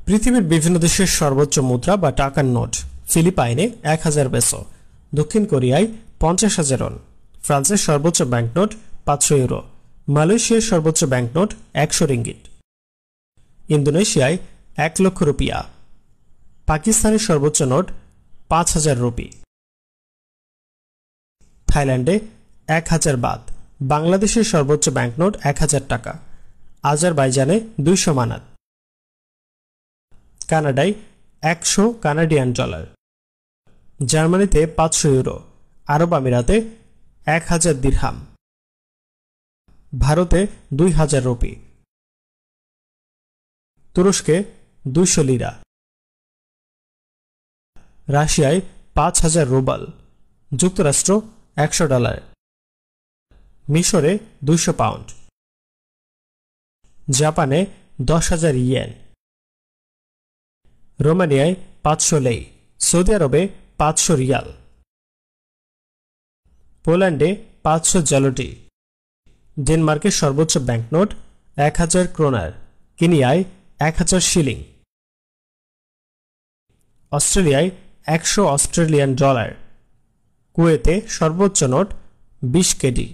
পৃথিবীর বিভিন্ন দেশের সর্বোচ্চ মুদ্রা বা টাকার নোট। ফিলিপাইনে 1000 পেসো, দক্ষিণ কোরিয়ায় 50,000 ওন, ফ্রান্সের সর্বোচ্চ ব্যাংকনোট 500 ইউরো, মালয়েশিয়ার সর্বোচ্চ ব্যাংকনোট 100 রিঙ্গিট, ইন্দোনেশিয়ায় 1 লক্ষ রুপিয়া, পাকিস্তানের সর্বোচ্চ নোট 5000 রুপি, থাইল্যান্ডে 1000 বাত, বাংলাদেশের সর্বোচ্চ ব্যাংকনোট 1000 টাকা, আজারবাইজানে 200 মানাত, কানাডায় 100 কানাডিয়ান ডলার, জার্মানিতে 500 ইউরো, আরব আমিরাতে 1000 দিরহাম, ভারতে 2000 রুপি, তুরস্কে 200 লিরা, রাশিয়ায় 5000 রুবল, যুক্তরাষ্ট্র 100 ডলার, মিশরে 200 পাউন্ড, জাপানে 10,000 ইয়েন, রোমানিয়ায় 500 লেই, সৌদি আরবে 500 রিয়াল, পোল্যান্ডে 500 জলটি, ডেনমার্কের সর্বোচ্চ ব্যাংকনোট 1000 ক্রোনার, কেনিয়ায় 1000 শিলিং, অস্ট্রেলিয়ায় 100 অস্ট্রেলিয়ান ডলার, কুয়েতে সর্বোচ্চ নোট 20 কেডি।